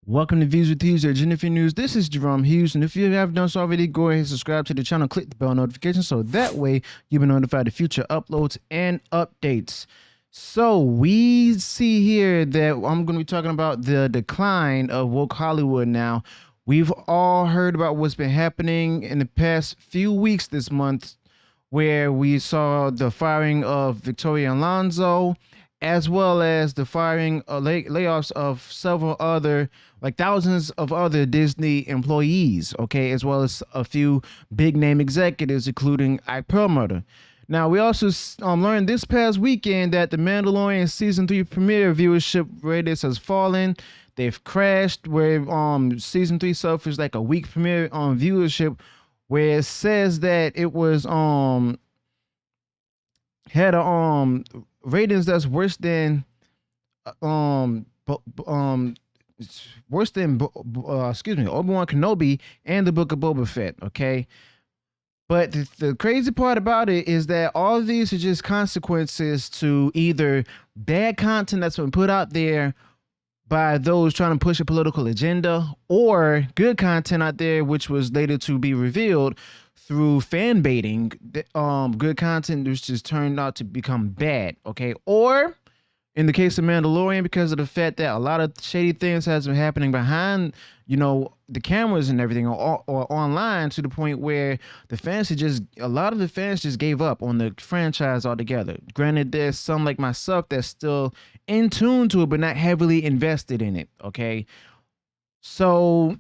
Welcome to Views with Hughes or Jennifer News. This is Jerome Hughes, and if you have done so already, go ahead and subscribe to the channel. Click the bell notification so that way you'll be notified of future uploads and updates. So we see here that I'm going to be talking about the decline of woke Hollywood now. We've all heard about what's been happening in the past few weeks this month, where we saw the firing of Victoria Alonso, as well as the firing layoffs of several other, like thousands of other Disney employees, okay, as well as a few big name executives, including Ike Perlmutter. Now, we also learned this past weekend that the Mandalorian season 3 premiere viewership ratings has fallen. They've crashed, where season 3 suffers like a weak premiere viewership, where it says that it was had a ratings that's worse than Obi-Wan Kenobi and the Book of Boba Fett, okay? But the crazy part about it is that all of these are just consequences to either bad content that's been put out there by those trying to push a political agenda, or good content out there which was later to be revealed through fan baiting, good content which just turned out to become bad, okay? Or in the case of Mandalorian, because of the fact that a lot of shady things has been happening behind, the cameras and everything, or online, to the point where a lot of the fans just gave up on the franchise altogether. Granted, there's some like myself that's still in tune to it, but not heavily invested in it. Okay, so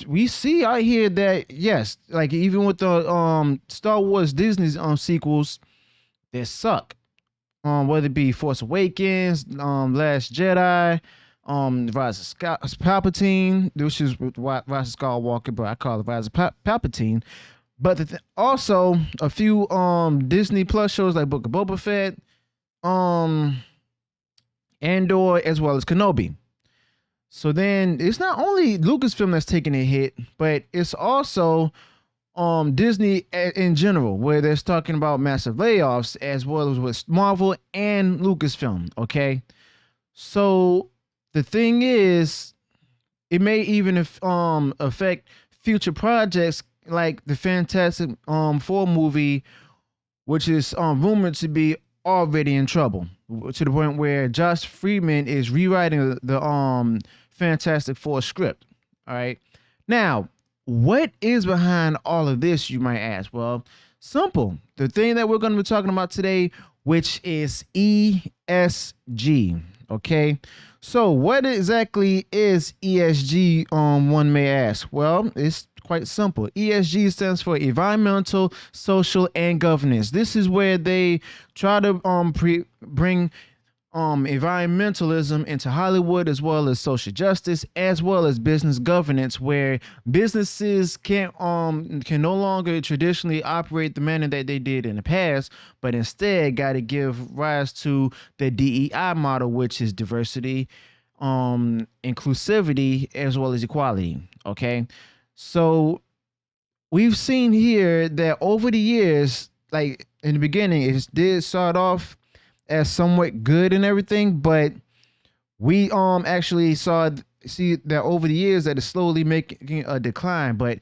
we see out here that yes, like even with the Star Wars Disney's sequels, they suck. Whether it be Force Awakens, Last Jedi, Rise of Palpatine, which is Rise of Skywalker, but I call it Rise of Palpatine. But also a few Disney Plus shows like Book of Boba Fett, Andor, as well as Kenobi. So then it's not only Lucasfilm that's taking a hit, but it's also Disney in general, where they're talking about massive layoffs, as well as with Marvel and Lucasfilm. Okay, so the thing is, it may even affect future projects like the Fantastic Four movie, which is rumored to be already in trouble, to the point where Josh Friedman is rewriting the Fantastic Four script. All right, now, what is behind all of this, you might ask? Well, simple. The thing that we're going to be talking about today, which is ESG. Okay, so what exactly is ESG? One may ask. Well, it's quite simple. ESG stands for environmental, social, and governance. This is where they try to bring environmentalism into Hollywood, as well as social justice, as well as business governance, where businesses can no longer traditionally operate the manner that they did in the past, but instead got to give rise to the DEI model, which is diversity, inclusivity, as well as equality. Okay, so we've seen here that over the years, like in the beginning, it did start off as somewhat good and everything, but we actually see that over the years that it's slowly making a decline. But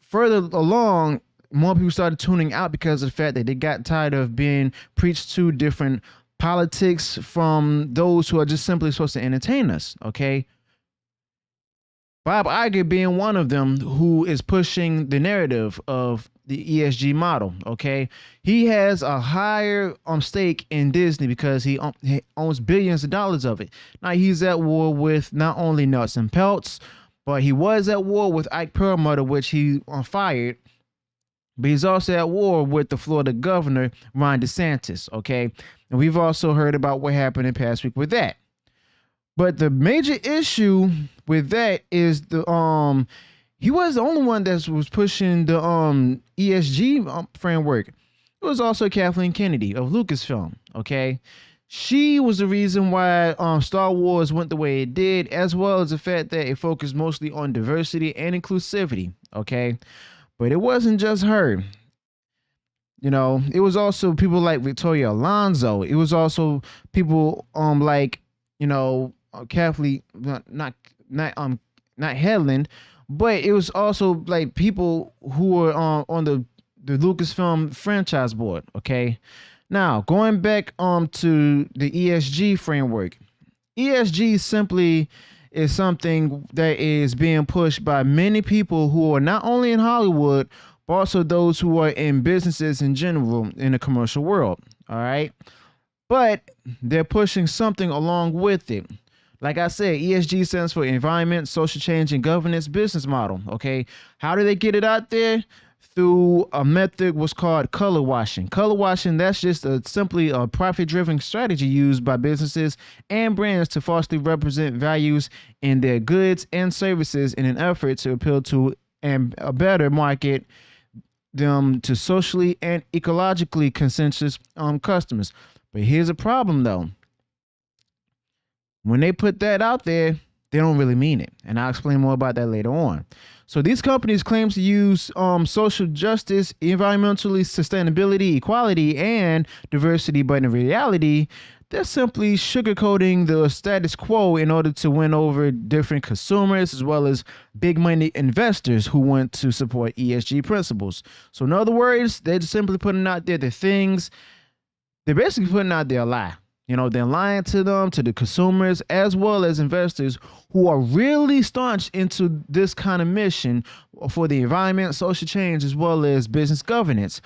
further along, more people started tuning out because of the fact that they got tired of being preached to different politics from those who are just simply supposed to entertain us. Okay, Bob Iger being one of them, who is pushing the narrative of the ESG model. Okay, he has a higher stake in Disney because he owns billions of dollars of it. Now he's at war with not only Nelson Peltz, but he was at war with Ike Perlmutter, which he fired. But he's also at war with the Florida governor, Ron DeSantis. Okay, and we've also heard about what happened in past week with that. But the major issue with that is he was the only one that was pushing the ESG framework. It was also Kathleen Kennedy of Lucasfilm. Okay, she was the reason why Star Wars went the way it did, as well as the fact that it focused mostly on diversity and inclusivity. Okay, but it wasn't just her. It was also people like Victoria Alonso. It was also people like carefully not headland, but it was also like people who were on the Lucasfilm franchise board. Okay, now going back to the ESG framework. ESG simply is something that is being pushed by many people who are not only in Hollywood, but also those who are in businesses in general in the commercial world. All right. But they're pushing something along with it. Like I said, ESG stands for environment, social change, and governance business model. Okay. How do they get it out there? Through a method what's called color washing. Color washing, that's just simply a profit-driven strategy used by businesses and brands to falsely represent values in their goods and services in an effort to appeal to and a better market them to socially and ecologically conscientious customers. But here's a problem though. When they put that out there, they don't really mean it. And I'll explain more about that later on. So these companies claim to use social justice, environmentally sustainability, equality, and diversity, but in reality, they're simply sugarcoating the status quo in order to win over different consumers as well as big money investors who want to support ESG principles. So in other words, they're just simply putting out there the things, they're basically putting out their lie. You know, they're lying to them, to the consumers, as well as investors who are really staunch into this kind of mission for the environment, social change, as well as business governance.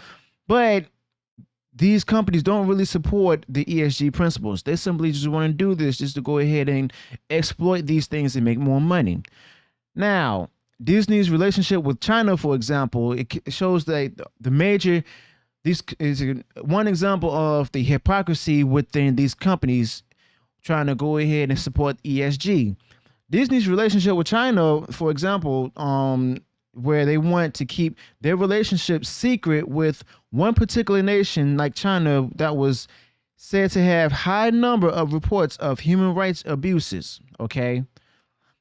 But these companies don't really support the ESG principles. They simply just want to do this just to go ahead and exploit these things and make more money. Now, Disney's relationship with China, for example, it shows that the major... This is one example of the hypocrisy within these companies trying to go ahead and support ESG. Disney's relationship with China, for example, where they want to keep their relationship secret with one particular nation like China that was said to have high number of reports of human rights abuses. Okay.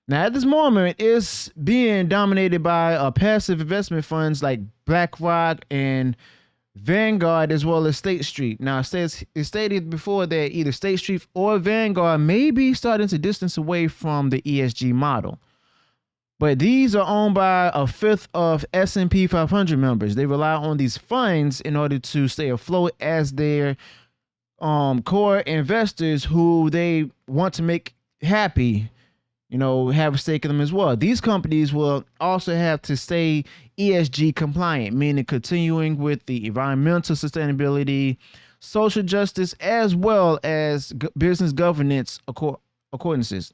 Now, at this moment, it's being dominated by passive investment funds like BlackRock and Vanguard, as well as State Street. Now, it stated before that either State Street or Vanguard may be starting to distance away from the ESG model. But these are owned by a fifth of S&P 500 members. They rely on these funds in order to stay afloat as their core investors who they want to make happy, you know, have a stake in them as well. These companies will also have to stay ESG compliant, meaning continuing with the environmental sustainability, social justice, as well as business governance accordances.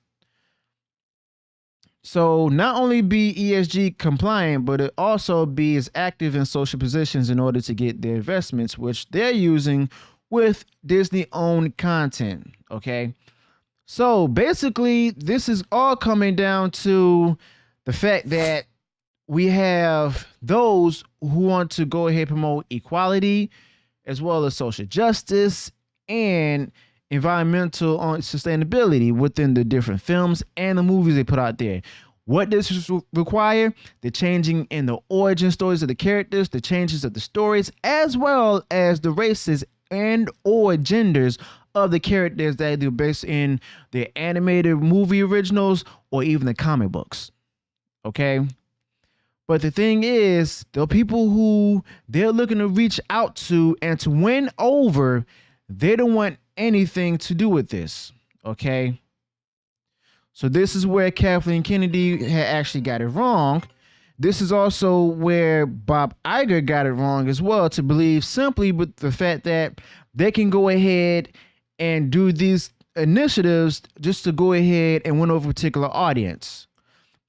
So not only be ESG compliant, but it also be as active in social positions in order to get their investments, which they're using with Disney owned content. Okay. So basically, this is all coming down to the fact that we have those who want to go ahead and promote equality, as well as social justice and environmental sustainability within the different films and the movies they put out there. What does require? The changing in the origin stories of the characters, the changes of the stories, as well as the races and or genders of the characters that they're based in the animated movie originals or even the comic books. Okay. But the thing is, the people who they're looking to reach out to and to win over, they don't want anything to do with this. Okay. So this is where Kathleen Kennedy had actually got it wrong. This is also where Bob Iger got it wrong as well, to believe simply with the fact that they can go ahead and do these initiatives just to go ahead and win over a particular audience.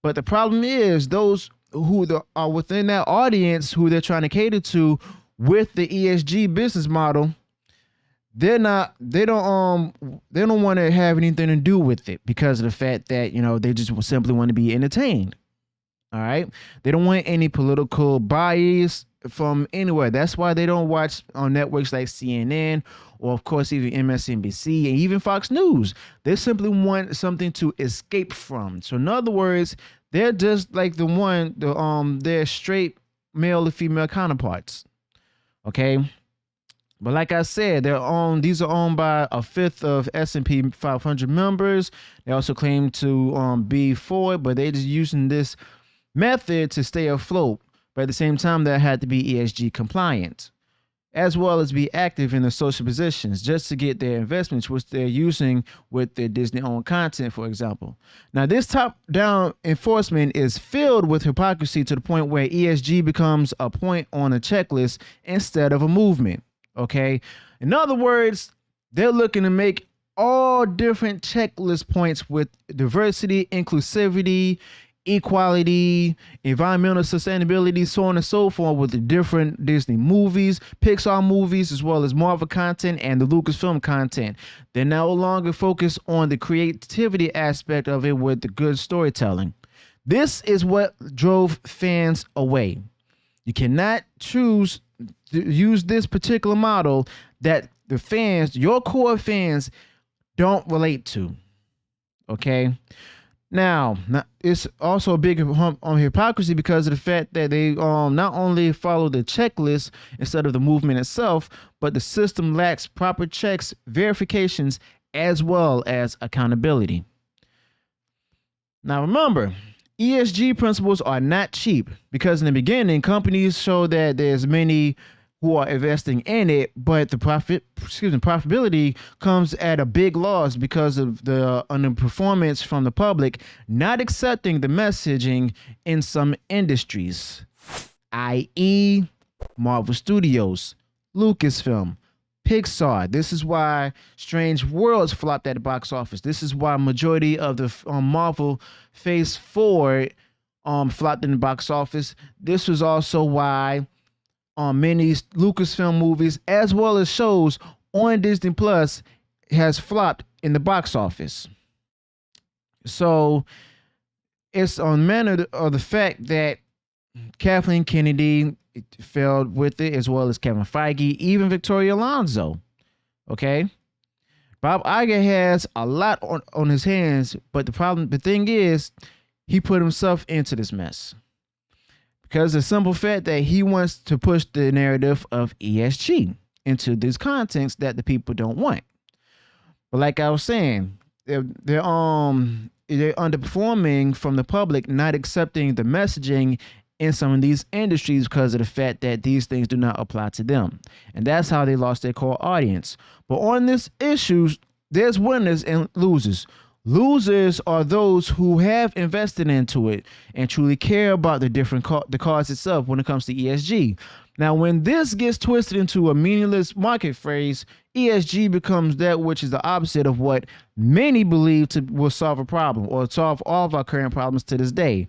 But the problem is those who are within that audience who they're trying to cater to with the ESG business model, they don't want to have anything to do with it because of the fact that, you know, they just simply want to be entertained. All right. They don't want any political bias from anywhere. That's why they don't watch on networks like CNN or, of course, even MSNBC and even Fox News. They simply want something to escape from. So, in other words, they're just like their straight male or female counterparts. Okay. But like I said, these are owned by a fifth of S&P 500 members. They also claim to be for it, but they're just using this method to stay afloat. But at the same time, they had to be ESG compliant, as well as be active in the social positions just to get their investments, which they're using with their Disney-owned content, for example. Now, this top-down enforcement is filled with hypocrisy to the point where ESG becomes a point on a checklist instead of a movement. Okay. In other words, they're looking to make all different checklist points with diversity, inclusivity, equality, environmental sustainability, so on and so forth, with the different Disney movies, Pixar movies, as well as Marvel content and the Lucasfilm content. They're no longer focused on the creativity aspect of it with the good storytelling. This is what drove fans away. You cannot choose to use this particular model that the fans, your core fans, don't relate to. Okay. Now, it's also a big on hypocrisy because of the fact that they not only follow the checklist instead of the movement itself, but the system lacks proper checks, verifications, as well as accountability. Now, remember, ESG principles are not cheap because in the beginning, companies show that there's many who are investing in it, but the profitability comes at a big loss because of the underperformance from the public not accepting the messaging in some industries, i.e. Marvel Studios, Lucasfilm, Pixar. This is why Strange Worlds flopped at the box office. This is why majority of the Marvel Phase 4 flopped in the box office. This was also why many Lucasfilm movies as well as shows on Disney Plus has flopped in the box office. So it's on manner of the fact that Kathleen Kennedy failed with it, as well as Kevin Feige, even Victoria Alonso. Okay. Bob Iger has a lot on his hands, but the thing is, he put himself into this mess. Because the simple fact that he wants to push the narrative of ESG into these contents that the people don't want. But like I was saying, they're underperforming from the public, not accepting the messaging in some of these industries because of the fact that these things do not apply to them. And that's how they lost their core audience. But on this issue, there's winners and losers. Losers are those who have invested into it and truly care about the cause itself when it comes to ESG. Now, when this gets twisted into a meaningless market phrase, ESG becomes that which is the opposite of what many believe will solve a problem or solve all of our current problems to this day.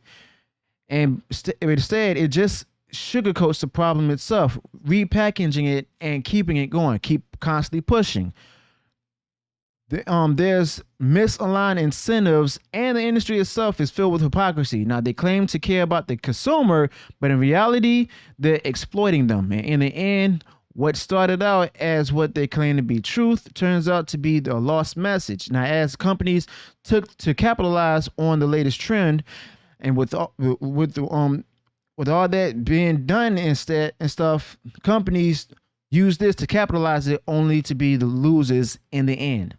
And instead, it just sugarcoats the problem itself, repackaging it and keeping it going, keep constantly pushing. There's misaligned incentives, and the industry itself is filled with hypocrisy. Now, they claim to care about the consumer, but in reality, they're exploiting them. And in the end, what started out as what they claim to be truth turns out to be the lost message. Now, as companies took to capitalize on the latest trend, and with all that being done instead and stuff, companies use this to capitalize it only to be the losers in the end.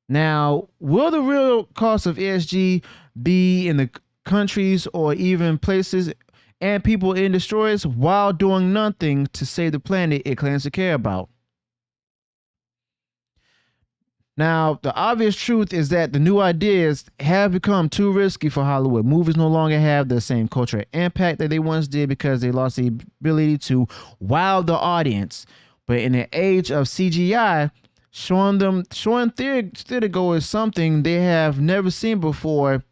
Now, will the real cost of ESG be in the countries or even places and people it destroys while doing nothing to save the planet it claims to care about? Now, the obvious truth is that the new ideas have become too risky for Hollywood. Movies no longer have the same cultural impact that they once did because they lost the ability to wow the audience. But in the age of CGI, showing theatergoers something they have never seen before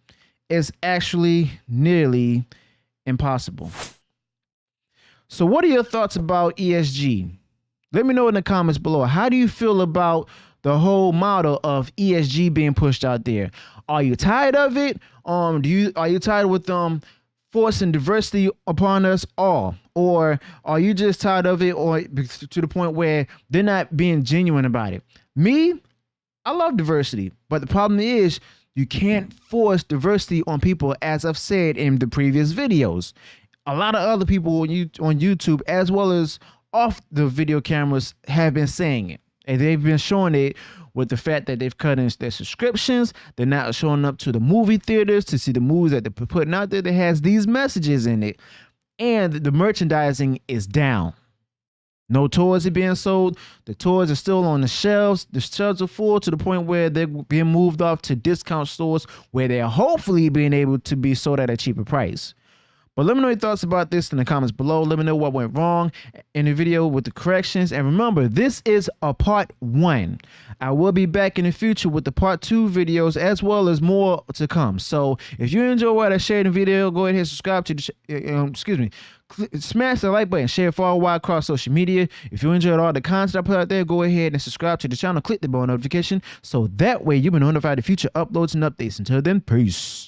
is actually nearly impossible. So what are your thoughts about ESG? Let me know in the comments below. How do you feel about the whole model of ESG being pushed out there? Are you tired of it? Are you tired with forcing diversity upon us all? Or are you just tired of it, or to the point where they're not being genuine about it? Me, I love diversity, but the problem is you can't force diversity on people, as I've said in the previous videos. A lot of other people on YouTube, as well as off the video cameras have been saying it. And they've been showing it with the fact that they've cut in their subscriptions. They're not showing up to the movie theaters to see the movies that they're putting out there that has these messages in it. And the merchandising is down. No toys are being sold. The toys are still on the shelves. The shelves are full to the point where they're being moved off to discount stores where they're hopefully being able to be sold at a cheaper price. But let me know your thoughts about this in the comments below. Let me know what went wrong in the video with the corrections. And remember, this is a part 1. I will be back in the future with the part 2 videos as well as more to come. So if you enjoy what I shared in the video, go ahead and subscribe to the smash the like button, share far and wide across social media. If you enjoyed all the content I put out there, go ahead and subscribe to the channel. Click the bell notification so that way you'll be notified of future uploads and updates. Until then, peace.